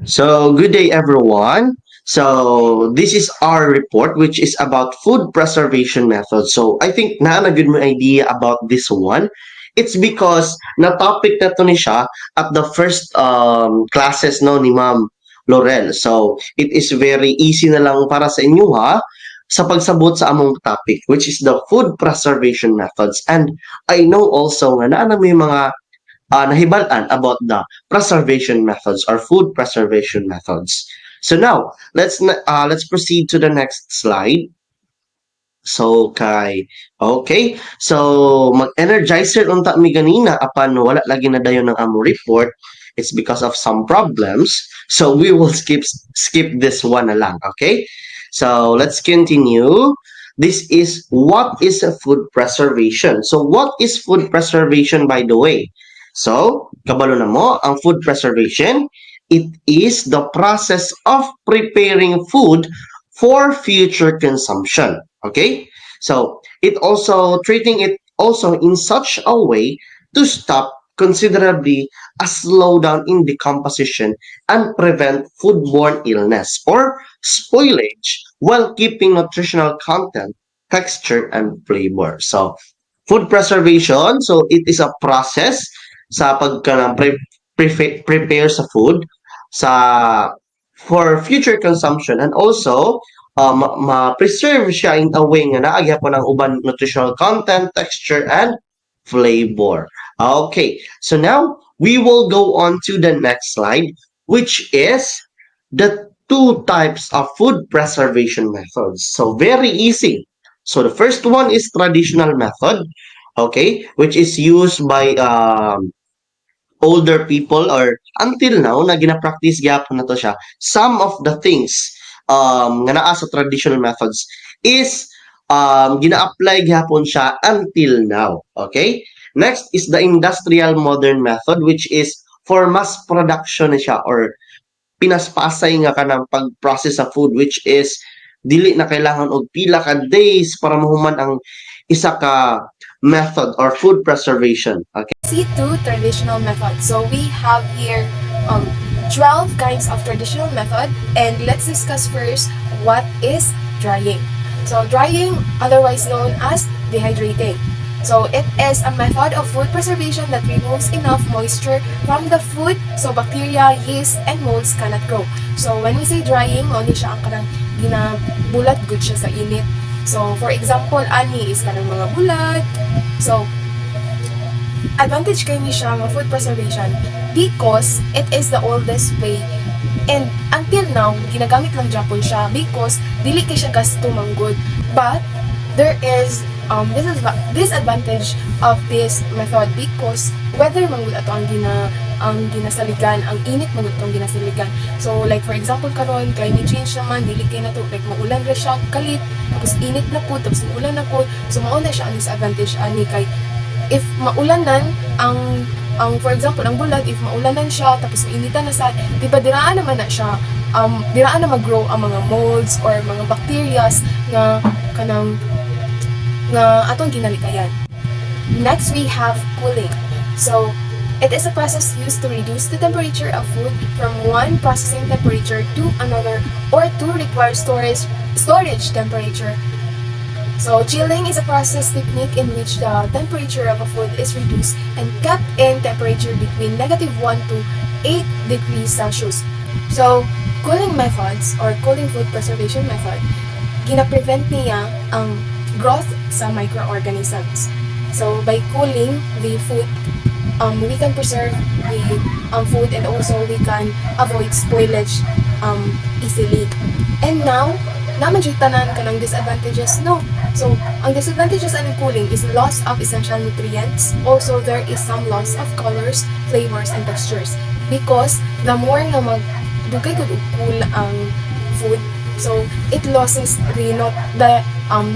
Good day, everyone. This is our report, which is about food preservation methods. I think na good mo idea about this one. It's because na topic na to ni siya at the first classes no ni Ma'am Laurel. It is very easy na lang para sa inyo ha sa pagsabot sa among topic, which is the food preservation methods. And I know also nga na may mga nahibalaan about the preservation methods or food preservation methods. So now, let's proceed to the next slide. Mag-energizer unta mi ganina apan wala lagi na dayon ng amo report. It's because of some problems. So we will skip this one na lang, okay? So let's continue. This is what is food preservation. So what is food preservation, by the way? So, kabalo na mo, ang food preservation, it is the process of preparing food for future consumption. Okay? So, it also treating it also in such a way to stop considerably a slowdown in decomposition and prevent foodborne illness or spoilage while keeping nutritional content, texture, and flavor. So, food preservation, so it is a process sa prepare sa food sa for future consumption and also ma-preserve siya in a way nga naagya po ng uban nutritional content, texture, and flavor. Okay, so now we will go on to the next slide, which is the two types of food preservation methods. So very easy. So the first one is traditional method, okay, which is used by older people or until now na gina-practice gyapon na to siya. Some of the things nga naa sa traditional methods is gina-apply gyapon siya until now. Okay? Next is the industrial modern method, which is for mass production na siya or pinaspasay nga kanang pag-process sa food, which is dili na kailangan og pila ka days para mahuman ang isa ka method or food preservation. Okay? See two traditional methods. So we have here 12 kinds of traditional method, and let's discuss first what is drying. So drying, otherwise known as dehydrating. So it is a method of food preservation that removes enough moisture from the food so bacteria, yeast, and molds cannot grow. So when we say drying, only siya ang kanang ginabulat good siya sa init. So for example, ani is kanang mga bulat. So advantage kay ni siya ng food preservation because it is the oldest way, and until now ginagamit lang Japon siya because dili kay siya gasto manggod. But there is disadvantage of this method because whether manggod ato ang ginasaligan, ang init manggod tong ginasaligan. So like for example karon climate change naman, dili kay nato like maulan ra siya kalit, tapos init na po, tapos maulan na po. So mao na siya ang disadvantage ani kay if maulanan ang for example ang bulat, if maulanan siya tapos mainitan na sa, di ba diraan naman na siya diraan na mag-grow ang mga molds or mga bacterias nga kanang nga atong ginalikayan. Next we have cooling. So it is a process used to reduce the temperature of food from one processing temperature to another or to require storage temperature. So chilling is a process technique in which the temperature of a food is reduced and kept in temperature between -1 to 8 degrees Celsius. So cooling methods or cooling food preservation method, gina-prevent niya ang growth sa microorganisms. So by cooling the food, we can preserve the food and also we can avoid spoilage easily. And now, naman dyan tanan ka ng disadvantages, no? So, ang disadvantages ng cooling is loss of essential nutrients. Also, there is some loss of colors, flavors, and textures. Because the more nga magdugay ko cool ang food, so it loses the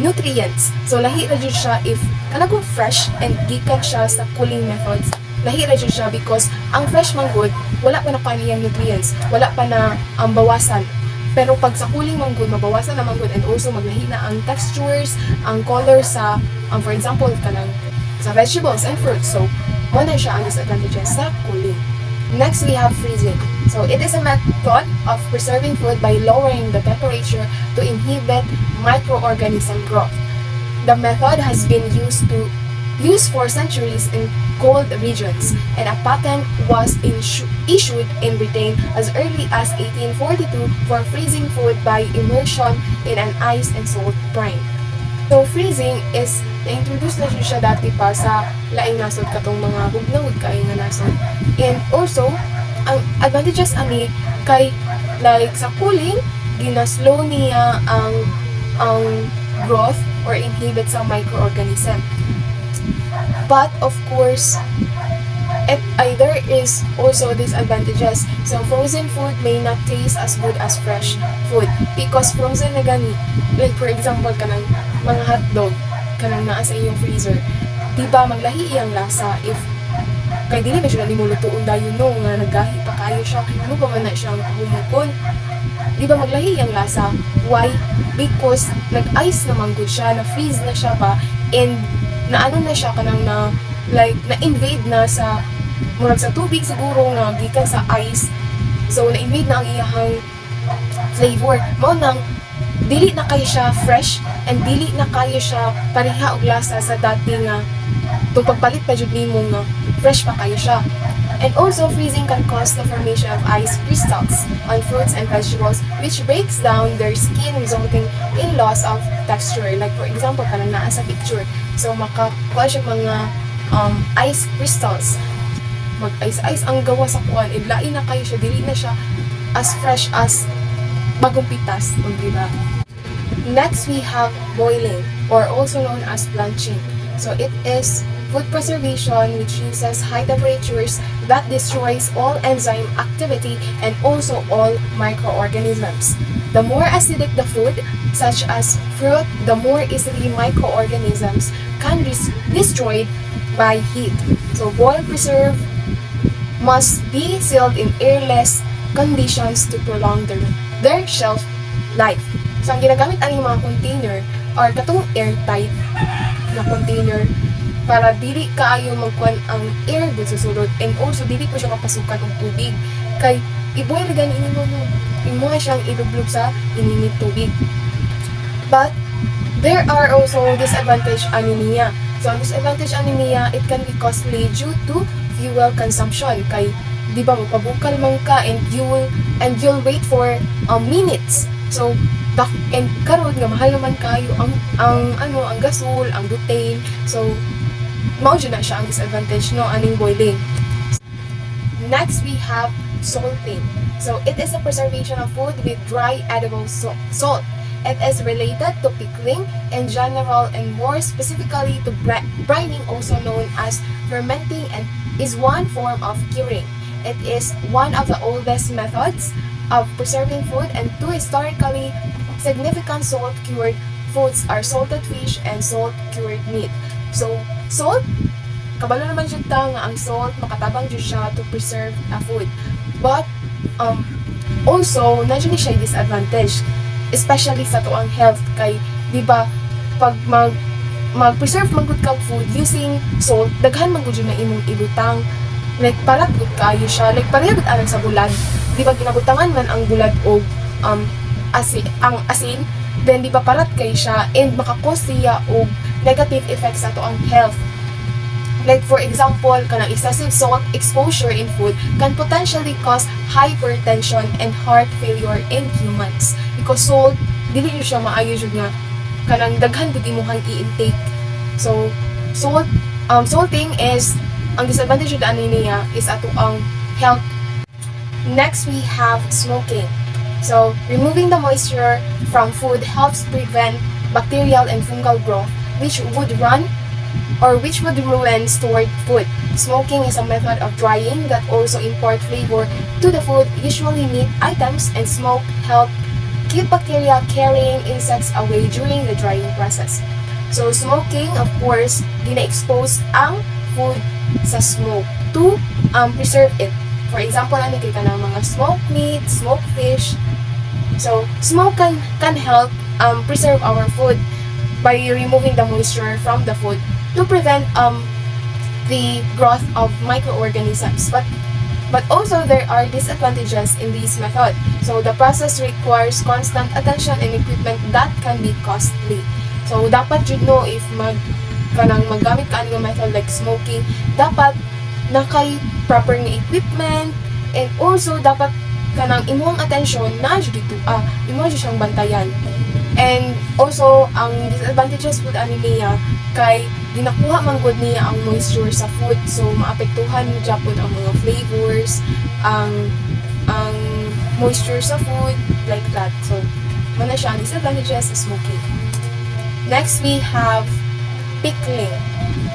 nutrients. So, lahi ra jud siya if kanang fresh and gikan siya sa cooling methods. Lahi ra jud siya because ang fresh manggod, wala pa na kaniyang nutrients, wala pa na bawasan. Pero pag sa cooling manggod, mabawasan na manggod and also maglahi na ang textures, ang colors sa, for example, kanang sa vegetables and fruits. So, mo na siya ang disadvantages sa cooling. Next, we have freezing. So it is a method of preserving food by lowering the temperature to inhibit microorganism growth. The method has been used for centuries in cold regions, and a patent was issued in Britain as early as 1842 for freezing food by immersion in an ice and salt brine. So freezing is na-introduce na siya dati pa sa laing nasod katong mga bugnaw kay nga nasod. And also, ang advantages ani kay like sa cooling, ginaslow niya ang growth or inhibit sa microorganism. But of course, there is also disadvantages. So frozen food may not taste as good as fresh food because frozen na gani. Like for example, kanang mga hotdog, kanang naa sa iyong freezer. Diba maglahi iyang lasa if kay dili ba siya nimulutuon dayon no nga naggahi pa kayo siya. Ano pa man na siyang humukon? Diba maglahi iyang lasa? Why? Because nag-ice naman good siya, na-freeze na siya ba, and naano na siya kanang na like na-invade na sa murag sa tubig siguro nga gikan sa ice. So na-invade na ang iyang flavor. Mao nang dili na kayo siya fresh and dili na kayo siya pareha og lasa sa dati nga tung pagpalit pa jud nimo nga fresh pa kayo siya. And also, freezing can cause the formation of ice crystals on fruits and vegetables, which breaks down their skin, resulting in loss of texture. Like for example, kanang naa sa picture. So makakuha siya mga ice crystals. Mag-ice-ice ang gawa sa kuan. Idlain na kayo siya, dili na siya as fresh as bagong pitas, diba? Next, we have boiling, or also known as blanching. So it is food preservation which uses high temperatures that destroys all enzyme activity and also all microorganisms. The more acidic the food, such as fruit, the more easily microorganisms can be destroyed by heat. So boiled preserve must be sealed in airless conditions to prolong their shelf life. So ang ginagamit ang mga container or katong airtight na container para dili kaayo magkuan ang air dun sa sulod, and also dili po siya kapasukan og tubig kay iboil gani inimo no imo siyang ilublob sa ininit tubig. But there are also disadvantage ani niya. So ang disadvantage ani niya, it can be costly due to fuel consumption kay di ba magpabukal man ka and you'll wait for minutes. So and karon nga mahal naman kayo ang gasol, ang butane. So mao na siya ang disadvantage no aning boiling. Next, we have salting. So it is a preservation of food with dry edible salt. It is related to pickling in general and more specifically to brining, also known as fermenting, and is one form of curing. It is one of the oldest methods of preserving food, and two historically significant salt-cured foods are salted fish and salt-cured meat. So, salt, kabalo naman jud ta nga ang salt makatabang jud siya to preserve a food. But also nandiyan siya disadvantage, especially sa tuang health kay di ba pag mag-preserve man gud kag food using salt, daghan man gud na imong ibutang, like parat gud kayo siya, like pareha gud anang sa bulad. Di ba ginabutangan man ang bulad og asin, then di ba parat kay siya and makakos siya og negative effects sa tuang health. Like for example, kanang excessive salt exposure in food can potentially cause hypertension and heart failure in humans. Because salt, dili siya maayo jud nga kanang daghan gud imong i-intake. So, salting is ang disadvantage jud ani niya is ato ang health. Next, we have smoking. So, removing the moisture from food helps prevent bacterial and fungal growth, which would ruin stored food. Smoking is a method of drying that also import flavor to the food, usually meat items, and smoke help keep bacteria carrying insects away during the drying process. So smoking, of course, gina-expose ang food sa smoke to preserve it. For example, ano kay kanang mga smoked meat, smoked fish. So smoke can help preserve our food by removing the moisture from the food to prevent the growth of microorganisms. But But also, there are disadvantages in this method. So, the process requires constant attention and equipment that can be costly. So, dapat yun know if maggamit ka nga method like smoking, dapat nakay proper nga equipment, and also dapat kanang imuhang attention na jud dito imo jud siyang bantayan. And also ang disadvantages pud ani niya kay dinakuha man gud niya ang moisture sa food, so maapektuhan mo japon ang mga flavors, ang moisture sa food, like that. So man na siya ang disadvantages sa smoking. Next we have pickling.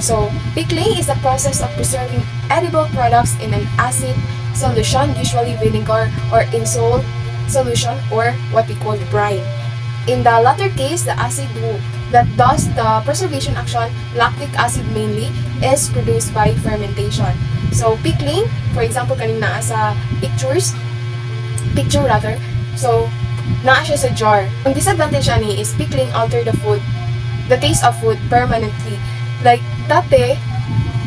So pickling is the process of preserving edible products in an acid solution, usually vinegar, or in salt solution, or what we call brine. In the latter case, the acid that does the preservation action, lactic acid mainly, is produced by fermentation. So pickling, for example, kanina sa picture rather, so naa siya sa jar. Ang disadvantage ani is pickling alter the taste of food permanently. Like, dati,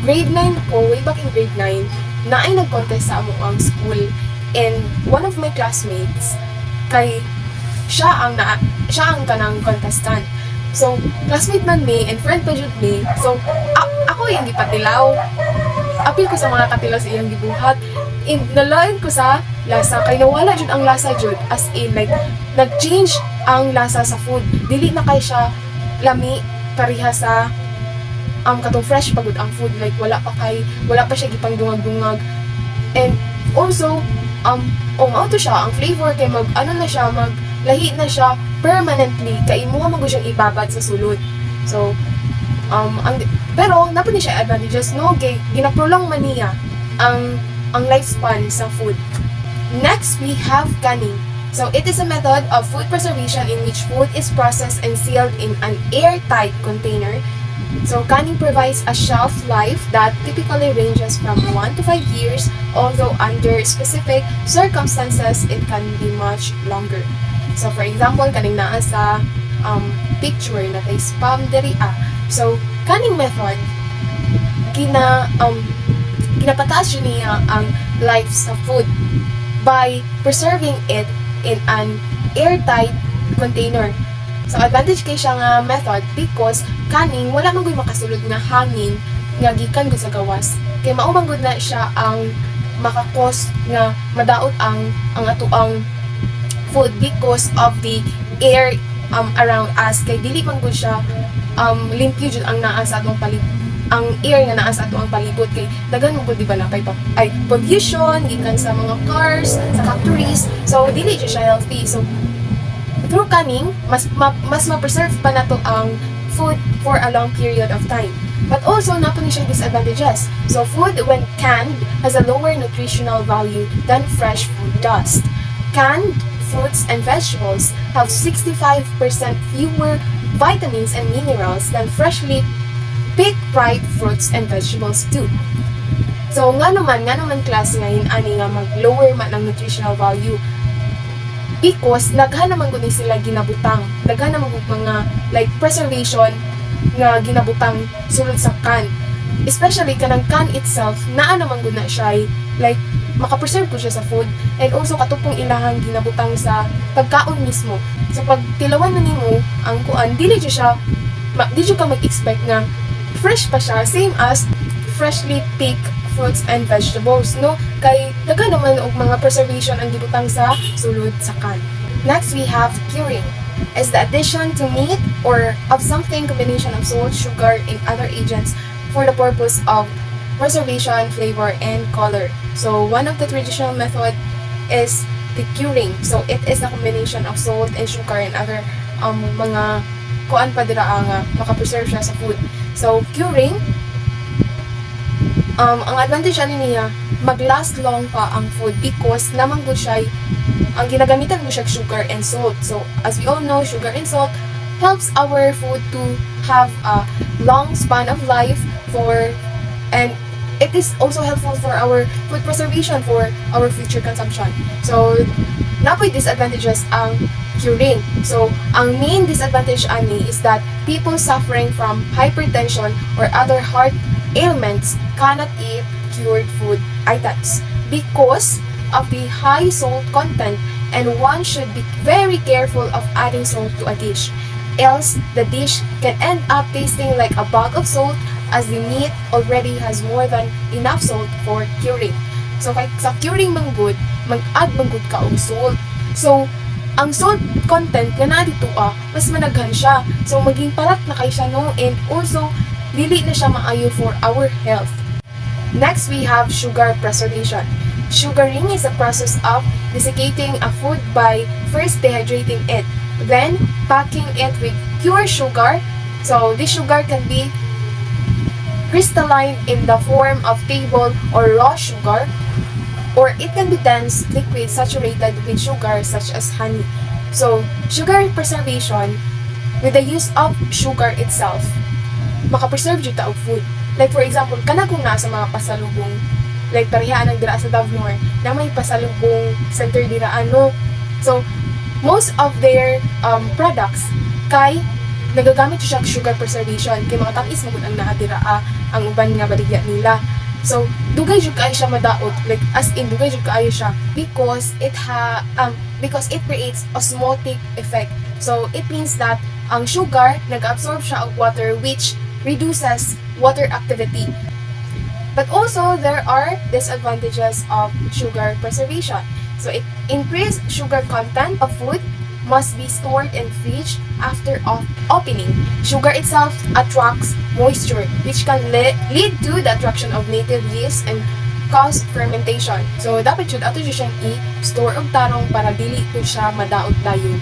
grade 9 ko, way back in grade 9, na ay nag-contest sa among school, and one of my classmates, kay siya ang kanang contestant. So, classmate man me, and friend pa jud me, so, ako yung gipatilaw. Apil ko sa mga katilaw sa iyang gibuhat, and nalain ko sa lasa, kay nawala jud ang lasa jud, as in, like, nag-change ang lasa sa food. Dili na kay siya lami, pariha sa katong fresh pagod ang food, like wala pa siya gipang dungag-dungag. And also mao to siya ang flavor kay maglahi na siya permanently kay imuha man gud siyang ibabad sa sulod. So pero napud ni siya advantages, no, kay ginaprolong man niya ang lifespan sa food. Next we have canning. So it is a method of food preservation in which food is processed and sealed in an airtight container. So canning provides a shelf life that typically ranges from 1 to 5 years, although under specific circumstances, it can be much longer. So for example, kaning naa sa picture na kay spam diri So canning method, ginapataas yun niya ang life sa food by preserving it in an airtight container. So advantage kay siya nga method because kaning wala man gud makasulod nga hangin nga gikan gud sa gawas. Kay mao man gud na siya ang makakos nga madaot ang atoang food because of the air around us. Kay dili man gud siya limpyo jud ang naa sa atong ang air nga naa sa atong palibot, kay daghan mo gud di ba na kay pollution gikan sa mga cars, sa factories. So dili jud siya healthy. So through canning, mas ma-preserve pa na to ang food for a long period of time. But also, napuni siya disadvantages. So, food when canned has a lower nutritional value than fresh food does. Canned fruits and vegetables have 65% fewer vitamins and minerals than freshly picked ripe fruits and vegetables do. So, nga naman klase ngayon ani nga mag-lower man ang nutritional value because daghan naman gud sila ginabutang, daghan naman gud mga like preservation nga ginabutang sulod sa can, especially kanang can itself naa naman gud na siya like makapreserve ko siya sa food, and also katupong ilahang ginabutang sa pagkaon mismo. So pag tilawan na nimo ang kuan, dili siya ka mag-expect nga fresh pa siya, same as freshly picked fruits and vegetables, no? Kay daghan naman og mga preservation ang gibutang sa sulod sa can. Next we have curing. Is the addition to meat or of something combination of salt, sugar, and other agents for the purpose of preservation, flavor, and color. So one of the traditional method is the curing. So it is a combination of salt and sugar and other mga kuan pa dira nga makapreserve siya sa food. So curing, ang advantage niya, mag-last long pa ang food because naman good siya, ang ginagamitan mo siya sugar and salt. So, as we all know, sugar and salt helps our food to have a long span of life and it is also helpful for our food preservation for our future consumption. So, napoy disadvantages ang curing. So, ang main disadvantage ani is that people suffering from hypertension or other heart ailments cannot eat cured food items because of the high salt content, and one should be very careful of adding salt to a dish. Else, the dish can end up tasting like a bag of salt as the meat already has more than enough salt for curing. So, kay sa curing manggod, mag-add manggod ka og salt. So, ang salt content nga na dito mas managhan siya. So, maging parat na kay siya no, and also, dili na siya maayo for our health. Next, we have sugar preservation. Sugaring is a process of desiccating a food by first dehydrating it, then packing it with pure sugar. So, this sugar can be crystalline in the form of table or raw sugar, or it can be dense liquid saturated with sugar such as honey. So, sugar preservation, with the use of sugar itself, makapreserve jud ta og food. Like for example, kana kung nasa mga pasalubong, like parihaan ang dira sa Davnor, na may pasalubong center dira ano. So, most of their products kay nagagamit siya sugar preservation kay mga tamis mo ang naadira ang uban nga baligya nila. So, dugay jud kaayo siya madaot, like as in dugay jud kaayo siya because it creates osmotic effect. So, it means that ang sugar nag-absorb siya og water which reduces water activity. But also, there are disadvantages of sugar preservation. So, it increased sugar content of food must be stored in fridge after opening. Sugar itself attracts moisture, which can lead to the attraction of native yeast and cause fermentation. So, dapat yun ato siyang i-store og tarong para dili po siya madaot tayo.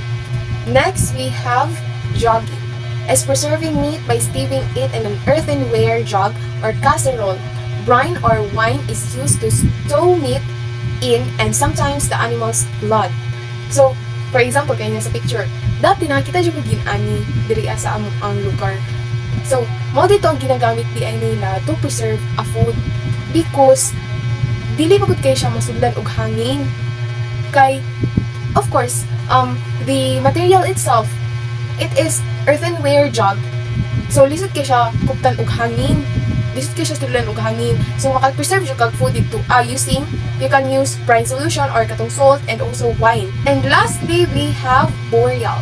Next, we have jogging. As preserving meat by steeping it in an earthenware jug or casserole. Brine or wine is used to stow meat in and sometimes the animal's blood. So, for example, kaya sa picture, dati nakita dyan ko ginani diri sa ang lugar. So, mo dito ang ginagamit di ay nila to preserve a food because dili pagod kayo siya masudlan og hangin. Kay, of course, the material itself, it is earthenware jug. So, lisod kayo siya kuptan og hangin. Lisod kayo siya sudlan og hangin. So, makapreserve yung kag food dito using, you can use brine solution or katong salt and also wine. And lastly, we have boreal.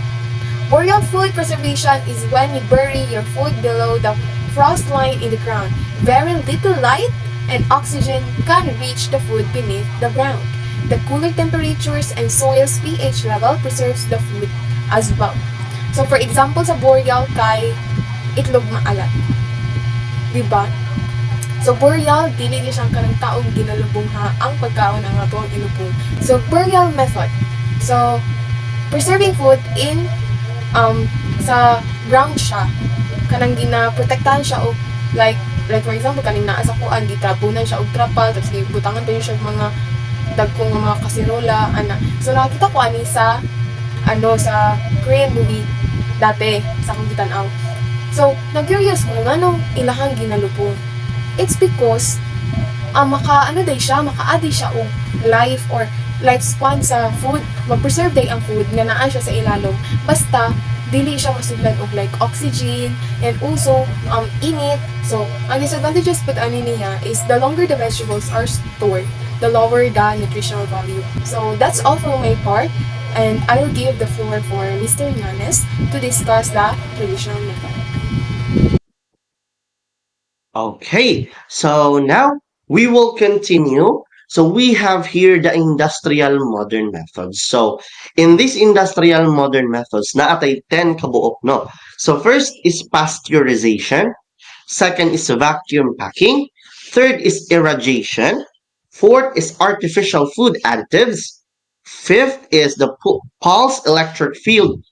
Boreal food preservation is when you bury your food below the frost line in the ground. Very little light and oxygen can reach the food beneath the ground. The cooler temperatures and soil's pH level preserves the food as well. So for example, sa boreal kay itlog maalat. Diba? So boreal, dili ni siyang kanang taong ginalubong ang pagkaon ang ato ang ilubong. So boreal method. So preserving food in sa ground siya, kanang ginaprotektahan siya og like for example kaning naa sa kuan gitabunan siya og trapal tapos gibutangan pa siya mga dagkong mga kasirola ana. So nakita ko ani sa sa Korean movie dati sa akong gitan-aw. So nag-curious ko nganong ilahang ginalubong. It's because maka-add siya og life or lifespan sa food, mag-preserve day ang food nga naa siya sa ilalom. Basta dili siya masudlan og like oxygen and also init. So ang disadvantages pud ani niya is the longer the vegetables are stored, the lower the nutritional value. So that's all for my part, and I will give the floor for Mr. Llanes to discuss the traditional method. Okay, so now we will continue. So we have here the industrial modern methods. So in this industrial modern methods, naatay 10 kabuok, no? So first is pasteurization. Second is vacuum packing. Third is irradiation. Fourth is artificial food additives. Fifth is the pulse electric field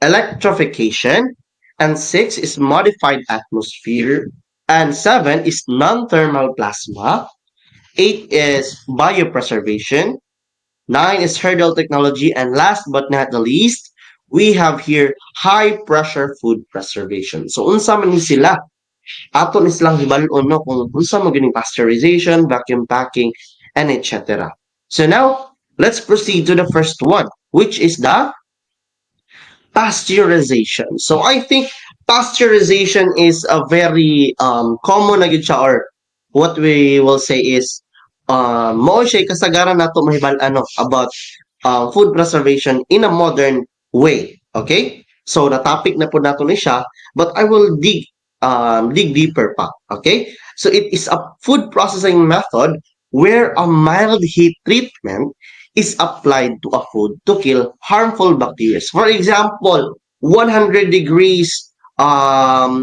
electrification. And six is modified atmosphere. And 7 is non-thermal plasma. 8 is biopreservation. 9 is hurdle technology. And last but not the least, we have here high pressure food preservation. So unsa man ni sila? Ato ni silang hibalon no kung unsa mo gining pasteurization, vacuum packing, and etc. So now, let's proceed to the first one, which is the pasteurization. So I think pasteurization is a very common na gid siya, or what we will say is mao siya kasagaran nato mahibal about food preservation in a modern way. Okay? So the topic na po nato ni siya, but I will dig deeper pa. Okay? So it is a food processing method where a mild heat treatment is applied to a food to kill harmful bacteria. For example, 100 degrees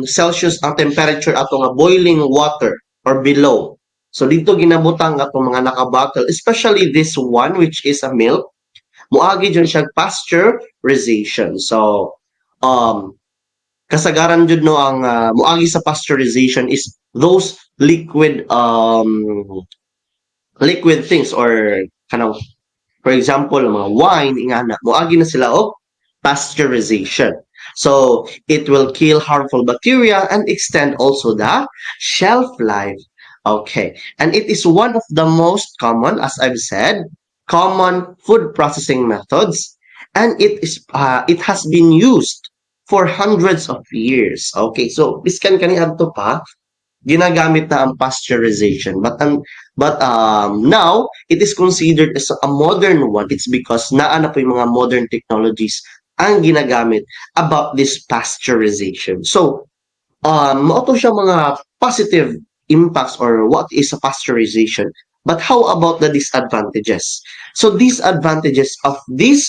Celsius ang temperature ato nga boiling water or below. So dito ginabutang atong mga naka-bottle, especially this one which is a milk, muagi dyan siya pasteurization. So kasagaran jud no ang muagi sa pasteurization is those liquid things or kanang for example mga wine ingana muagi na sila og pasteurization. So it will kill harmful bacteria and extend also the shelf life. Okay, and it is one of the most common, as I've said, common food processing methods, and it has been used for hundreds of years. Okay, so biskan kani adto pa ginagamit na ang pasteurization, but now it is considered as a modern one. It's because naa na po yung mga modern technologies ang ginagamit about this pasteurization. So mao to siya mga positive impacts or what is a pasteurization. But how about the disadvantages? So disadvantages of this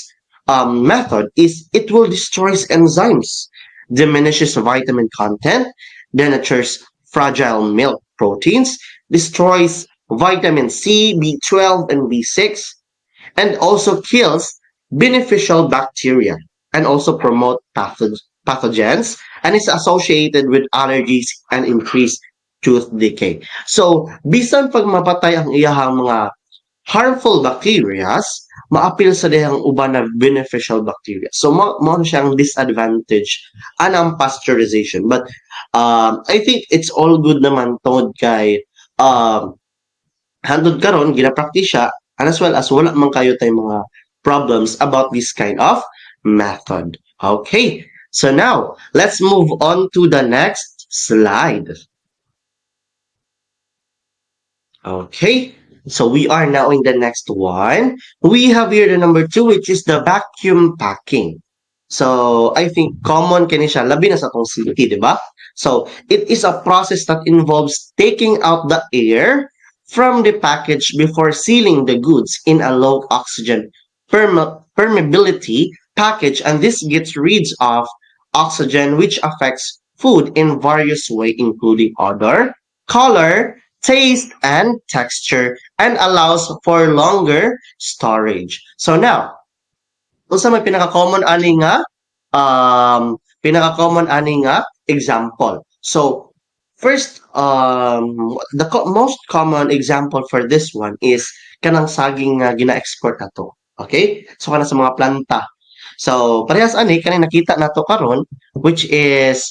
method is it will destroy enzymes, diminishes vitamin content, denatures fragile milk proteins, destroys vitamin C, B12, and B6, and also kills beneficial bacteria and also promote pathogens and is associated with allergies and increased tooth decay. So, bisan pag mapatay ang iyahang mga harmful bacteria, maapil sa dihang uban na beneficial bacteria. So, mo siyang disadvantage anang pasteurization. But, I think it's all good naman tungod kay handod karon gina-practice siya and as well as wala man kayo tay mga problems about this kind of method. Okay, so now let's move on to the next slide. Okay, so we are now in the next one. We have here the number 2, which is the vacuum packing. So I think common kani siya labi na sa tong city, di ba? So it is a process that involves taking out the air from the package before sealing the goods in a low oxygen permeability package, and this gets rid of oxygen which affects food in various ways including odor, color, taste, and texture, and allows for longer storage. So now, unsa may pinaka-common ani nga example. So first, the most common example for this one is kanang saging nga gina-export nato. Okay? So kana sa mga planta. So parehas ani kanang nakita nato karon, which is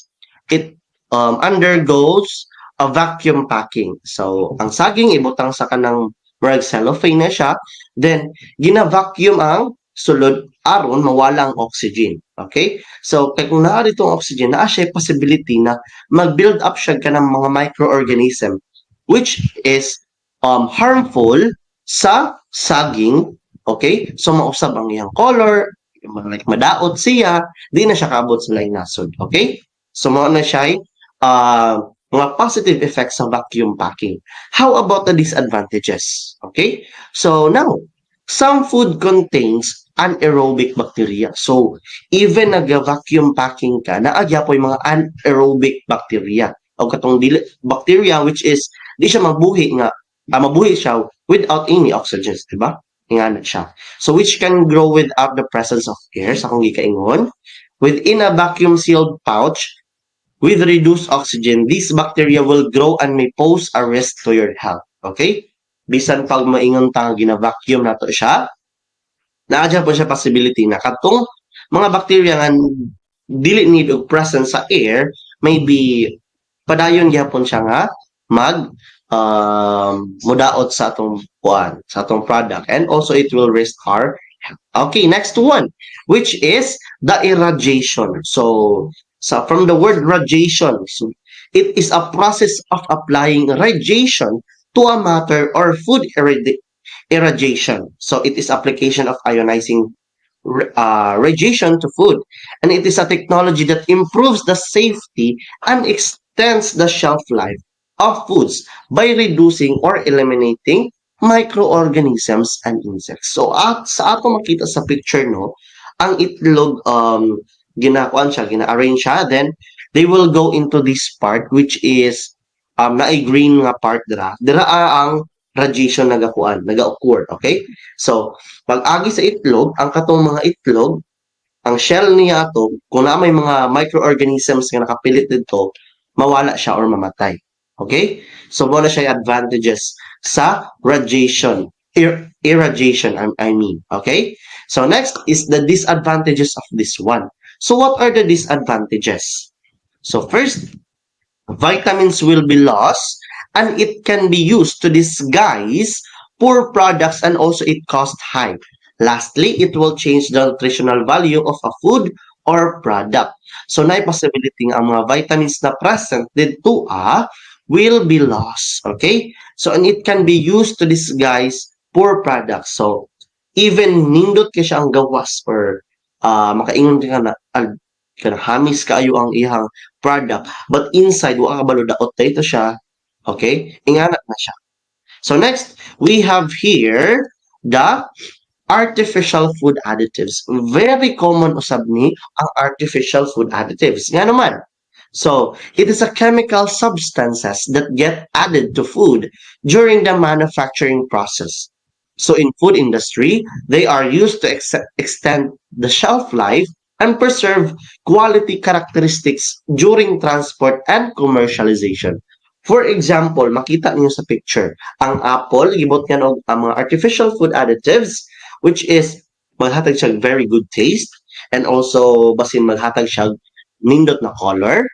it undergoes a vacuum packing. So ang saging ibutang sa kanang murag cellophane na siya, then gina-vacuum ang sulod aron mawala ang oxygen. Okay? So kay kung naa dito ang oxygen, naa siya possibility na mag-build up siya ka ng mga microorganism which is harmful sa saging. Okay? So mausab ang iyang color, like madaot siya, di na siya kaabot sa laing nasod. Okay? So mao na siya mga positive effects sa vacuum packing. How about the disadvantages? Okay? So now, some food contains anaerobic bacteria. So, even nag-vacuum packing ka, naagya po yung mga anaerobic bacteria. O katong bacteria which is, di siya mabuhi siya without any oxygen, di ba? Nga na siya. So, which can grow without the presence of air, sa kung gikaingon. Within a vacuum-sealed pouch, with reduced oxygen, these bacteria will grow and may pose a risk to your health. Okay? Bisan pag maingon ta gina-vacuum nato siya, naadya po siya possibility na katong mga bacteria nga dili need og presence sa air, maybe padayon gyapon siya nga mag mudaot sa atong product, and also it will risk our health. Okay, next one, which is the irradiation. So from the word radiation, so it is a process of applying radiation to a matter or food irradiation. So it is application of ionizing radiation to food, and it is a technology that improves the safety and extends the shelf life of foods by reducing or eliminating microorganisms and insects. So sa ato makita sa picture no, ang itlog ginakuan siya, gina-arrange siya, then they will go into this part which is na green nga part dira. Dira ang radiation naga-occur, okay? So, pag-agi sa itlog, ang katong mga itlog, ang shell niya ato, kung na may mga microorganisms nga nakapilit dito, mawala siya or mamatay. Okay? So, muna siya advantages sa radiation. Irradiation, I mean. Okay? So, next is the disadvantages of this one. So, what are the disadvantages? So, first, vitamins will be lost and it can be used to disguise poor products and also it costs high. Lastly, it will change the nutritional value of a food or product. So, na possibility nga ang mga vitamins na present dito will be lost. Okay? So, and it can be used to disguise poor products. So, even nindot ka siya ang gawas or makaingon ka na kana hamis kaayo ang ihang product but inside wa ka balo daot dito siya, okay, ingana na siya. So next we have here the artificial food additives. Very common usab ni ang artificial food additives nga naman. So it is a chemical substances that get added to food during the manufacturing process. So in food industry, they are used to extend the shelf life and preserve quality characteristics during transport and commercialization. For example, makita niyo sa picture, ang apple, gibot nga og ang mga artificial food additives, which is maghatag siya very good taste and also basin maghatag siya nindot na color.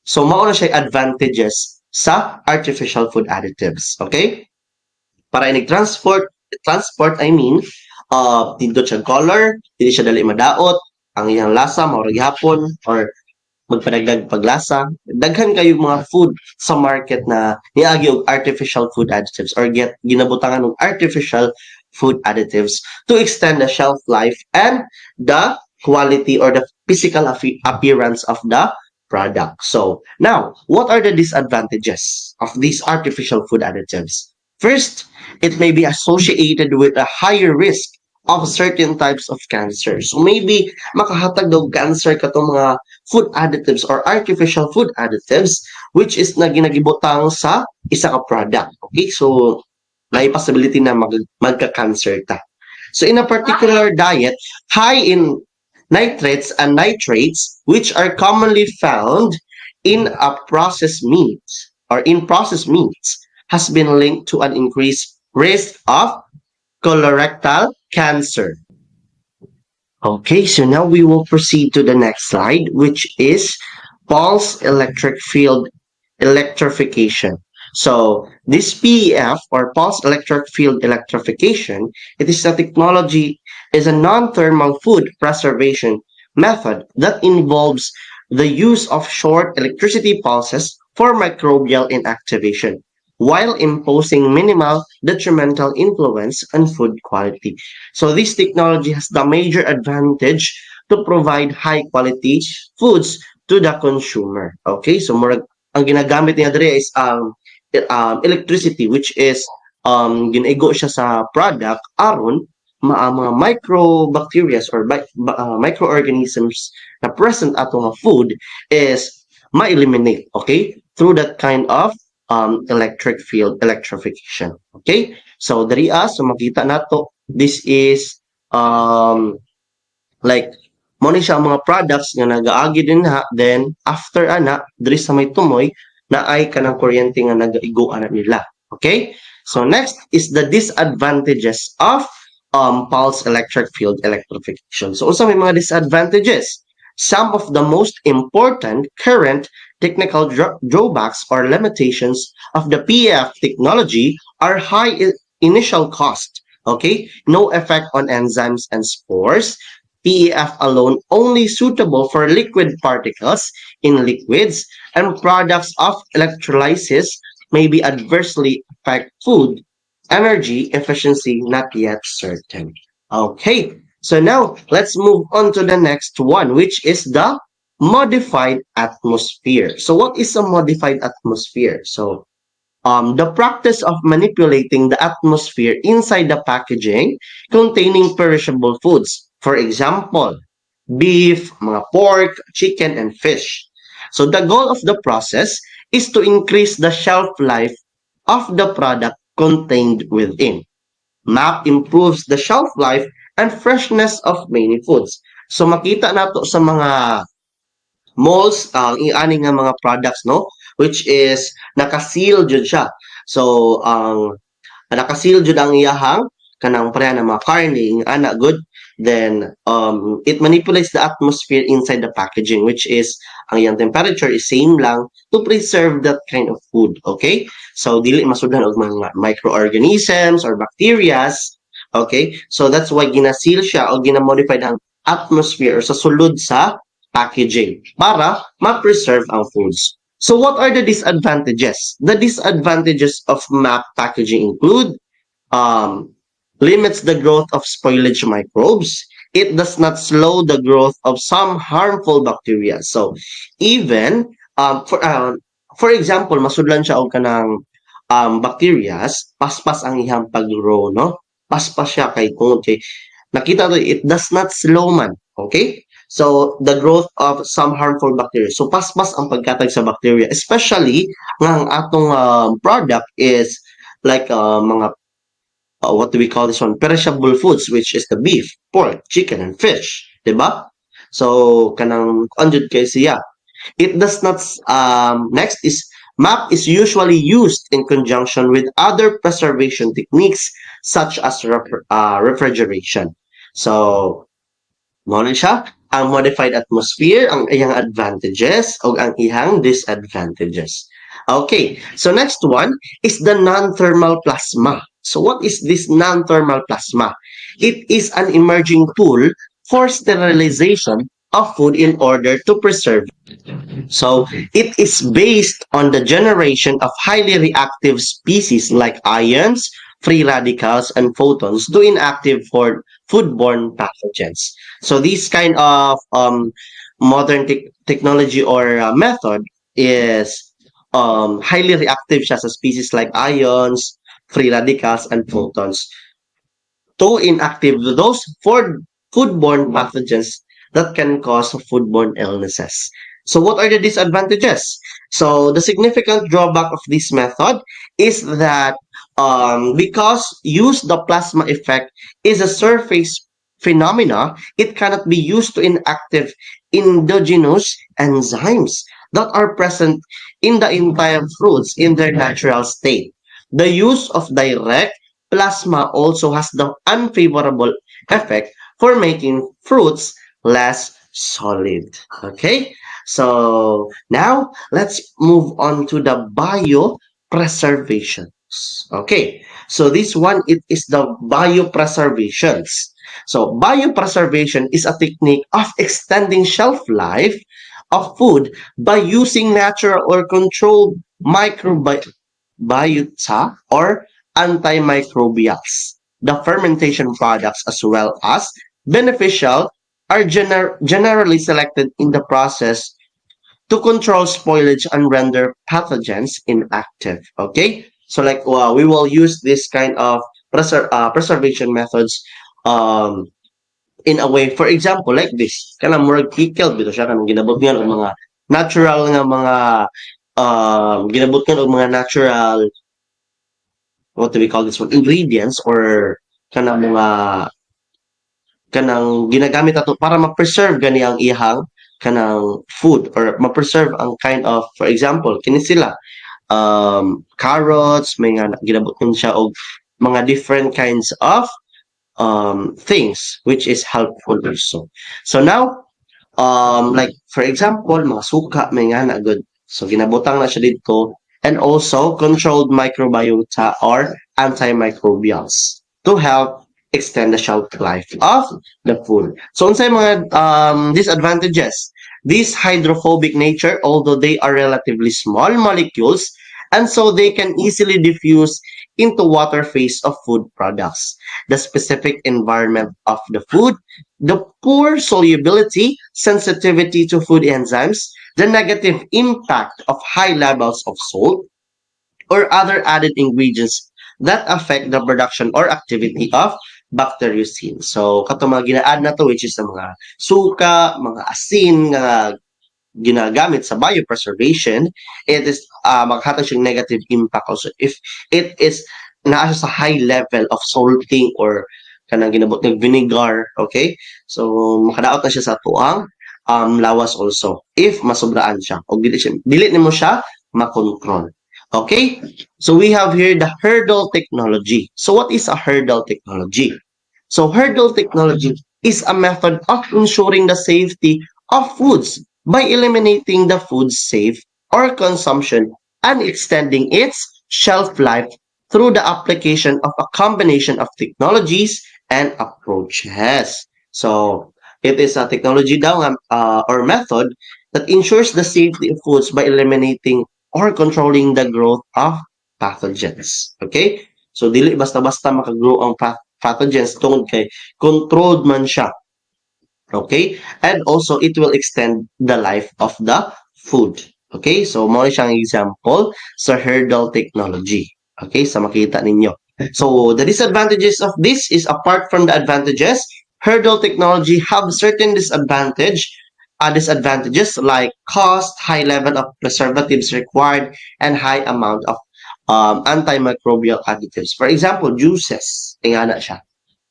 So mao na siya advantages sa artificial food additives, okay? Para transport I mean, tindot siya color, dili siya dali madaot, ang iyang lasa maurag hapon or magpadagdag paglasa. Daghan kayo mga food sa market na niagi og artificial food additives or ginabutangan og artificial food additives to extend the shelf life and the quality or the physical appearance of the product. So, now, what are the disadvantages of these artificial food additives? First, it may be associated with a higher risk of certain types of cancer. So maybe makahatag daw cancer katong mga food additives or artificial food additives which is na ginagibutang sa isa ka product. Okay? So may possibility na magka-cancer ta. So in a particular diet, high in nitrates and nitrates which are commonly found in a processed meats or in processed meats has been linked to an increased risk of colorectal cancer. Okay, so now we will proceed to the next slide, which is pulse electric field electrification. So this PEF or pulse electric field electrification, it is a technology, is a non-thermal food preservation method that involves the use of short electricity pulses for microbial inactivation, while imposing minimal detrimental influence on food quality. So this technology has the major advantage to provide high quality foods to the consumer. Okay, so murag ang ginagamit niya dire is electricity which is ginaigo siya sa product aron mga microbacteria or microorganisms na present ato nga food is ma-eliminate, okay, through that kind of electric field electrification. Okay? So, so makita nato, this is, like, mo siya ang mga products nga nagaagi din ha, then, after diri sa may tumoy, na ay kanang kuryente nga nagaigo nila. Okay? So, next is the disadvantages of pulse electric field electrification. So, unsa may mga disadvantages? Some of the most important current technical drawbacks or limitations of the PEF technology are high initial cost, okay? No effect on enzymes and spores. PEF alone only suitable for liquid particles in liquids and products of electrolysis maybe adversely affect food, energy, efficiency, not yet certain. Okay, so now let's move on to the next one, which is the modified atmosphere. So what is a modified atmosphere? So the practice of manipulating the atmosphere inside the packaging containing perishable foods. For example, beef, mga pork, chicken, and fish. So the goal of the process is to increase the shelf life of the product contained within. MAP improves the shelf life and freshness of many foods. So makita nato sa mga malls ang iani nga mga products no, which is naka-seal jud siya. So naka-seal jud ang iyahang kanang pareha ng mga karne ing ana good, then it manipulates the atmosphere inside the packaging, which is ang iyang temperature is same lang to preserve that kind of food. Okay, so dili masudhan og mga microorganisms or bacterias. Okay, so that's why gina-seal siya o gina-modify ang atmosphere sa sulod sa packaging para ma-preserve ang foods. So what are the disadvantages? The disadvantages of MAP packaging include limits the growth of spoilage microbes. It does not slow the growth of some harmful bacteria. So even for example, masudlan siya og kanang bacterias, paspas ang iyang pag-grow, no? Paspas siya kay kung nakita to, it does not slow man. Okay? So, the growth of some harmful bacteria. So, paspas ang pagkatag sa bacteria. Especially, nga ang atong product is like mga, what do we call this one? Perishable foods, which is the beef, pork, chicken, and fish. Diba? So, kanang andud kay siya. It does not, next is, MAP is usually used in conjunction with other preservation techniques such as refrigeration. So, mo na siya ang modified atmosphere, ang iyang advantages o ang iyang disadvantages. Okay, so next one is the non-thermal plasma. So what is this non-thermal plasma? It is an emerging tool for sterilization of food in order to preserve. So it is based on the generation of highly reactive species like ions, free radicals, and photons to inactive for foodborne pathogens. So this kind of modern technology or method is highly reactive siya sa species like ions, free radicals, and photons to inactive those for foodborne pathogens that can cause foodborne illnesses. So what are the disadvantages? So the significant drawback of this method is that because use the plasma effect is a surface phenomena, it cannot be used to inactive endogenous enzymes that are present in the entire fruits in their natural state. The use of direct plasma also has the unfavorable effect for making fruits less solid. Okay, so now let's move on to the biopreservation. Okay, so this one, it is the biopreservations. So biopreservation is a technique of extending shelf life of food by using natural or controlled microbiota or antimicrobials. The fermentation products as well as beneficial are generally selected in the process to control spoilage and render pathogens inactive. Okay, so like we will use this kind of preservation methods in a way, for example, like this. Kanang murag pickled bito siya kanang ginabot niyan og mga natural nga mga ginabot niyan og mga natural, what do we call this one, ingredients or kanang mga kanang ginagamit ato para ma-preserve gani ang ihang kanang food or ma-preserve ang kind of, for example, kini sila carrots, may nga ginabot nun siya og mga different kinds of things which is helpful also. So now like for example mga suka may nga na good, so ginabutang na siya dito, and also controlled microbiota or antimicrobials to help extend the shelf life of the food. So unsay mga disadvantages? This hydrophobic nature, although they are relatively small molecules, and so they can easily diffuse into water phase of food products. The specific environment of the food, the poor solubility, sensitivity to food enzymes, the negative impact of high levels of salt, or other added ingredients that affect the production or activity of bacteriocin. So, kato mga gina-add na to, which is the mga suka, mga asin, nga ginagamit sa biopreservation, it is maghatag siyang negative impact also if it is naa siya sa high level of salting or kanang ginabot ng vinegar, okay? So makadaot na siya sa tuang lawas also if masobraan siya o dili nimo siya makontrol. Okay? So we have here the hurdle technology. So what is a hurdle technology? So hurdle technology is a method of ensuring the safety of foods by eliminating the food's safe or consumption and extending its shelf life through the application of a combination of technologies and approaches. So it is a technology daw or method that ensures the safety of foods by eliminating or controlling the growth of pathogens. Okay? So dili basta-basta makagrow ang pathogens tungod kay controlled man siya. Okay? And also, it will extend the life of the food. Okay? So, mo siyang example sa hurdle technology. Okay? Sa makita ninyo. So, the disadvantages of this is apart from the advantages, hurdle technology have certain disadvantages like cost, high level of preservatives required, and high amount of antimicrobial additives. For example, juices. Tingana siya.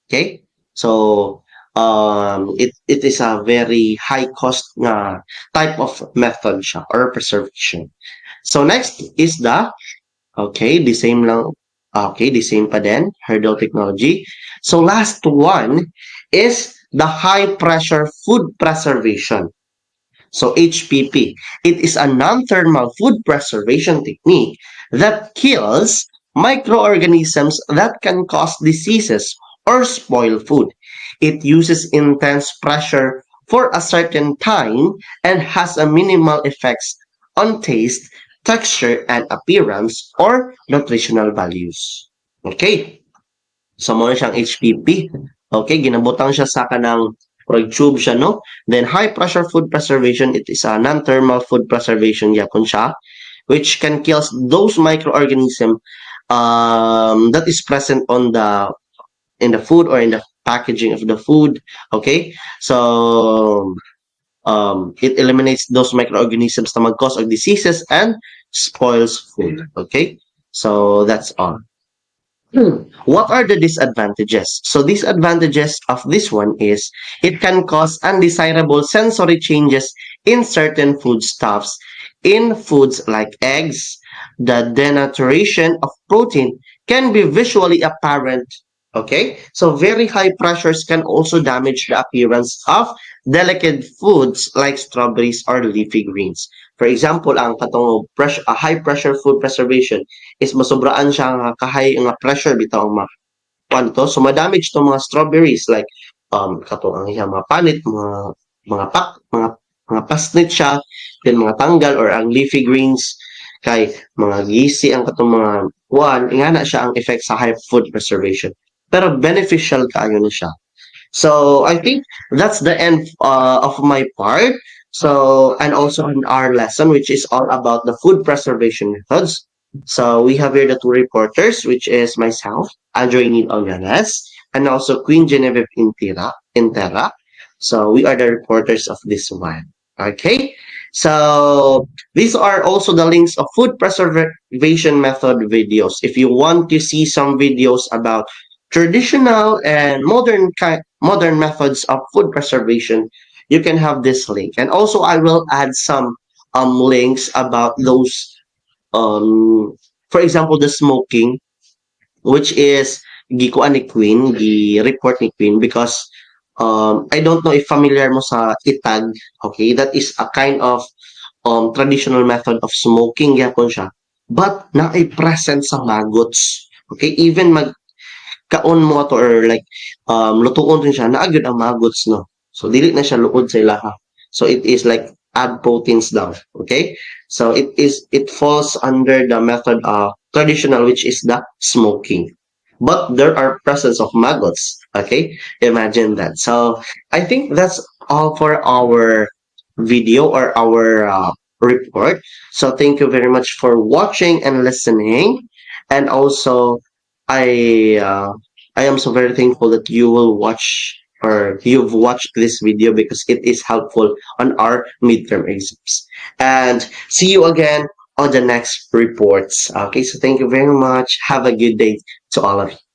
Okay? So, it is a very high cost na type of method siya or preservation. So, next is the same lang, the same pa din, hurdle technology. So, last one is the high pressure food preservation. So, HPP. It is a non-thermal food preservation technique that kills microorganisms that can cause diseases or spoil food. It uses intense pressure for a certain time and has a minimal effects on taste, texture, and appearance or nutritional values. Okay? So, mo siyang HPP. Okay, ginabutang siya sa kanang tube siya, no? Then, high pressure food preservation, it is a non-thermal food preservation yapon siya, which can kill those microorganisms that is present in the food or in the packaging of the food. Okay, so it eliminates those microorganisms that mag cause of diseases and spoils food. Okay, so that's all. What are the disadvantages? So disadvantages of this one is it can cause undesirable sensory changes in certain foodstuffs. In foods like eggs, the denaturation of protein can be visually apparent. Okay, so very high pressures can also damage the appearance of delicate foods like strawberries or leafy greens. For example, ang katong high pressure food preservation is masobraan siya nga kahay nga pressure bitaw ang to, so madamage to mga strawberries like katong ang iyang mga panit, mga pasnit siya, then mga tanggal or ang leafy greens kay mga gisi ang katong mga ingana siya ang effect sa high food preservation. Pero beneficial kaayo na siya. So I think that's the end of my part. So, and also in our lesson, which is all about the food preservation methods. So we have here the two reporters, which is myself, Androinine Olganes, and also Queen Genevieve Intera. So we are the reporters of this one. Okay. So these are also the links of food preservation method videos. If you want to see some videos about traditional and modern methods of food preservation, you can have this link. And also I will add some links about those for example the smoking, which is gikuan ni Queen, report ni Queen, because I don't know if familiar mo sa itag. Okay, that is a kind of traditional method of smoking yapon siya, but na ay present sa maggots. Okay, even kaon mo to or like lutuon din siya, naagad ang maggots, no? So dili na siya luod sa ilaha. So it is like add proteins down. Okay, so it falls under the method of traditional, which is the smoking. But there are presence of maggots. Okay, imagine that. So I think that's all for our video or our report. So thank you very much for watching and listening. And also, I uh, I am so very thankful that you will watch or you've watched this video because it is helpful on our midterm exams. And see you again on the next reports. Okay, so thank you very much. Have a good day to all of you.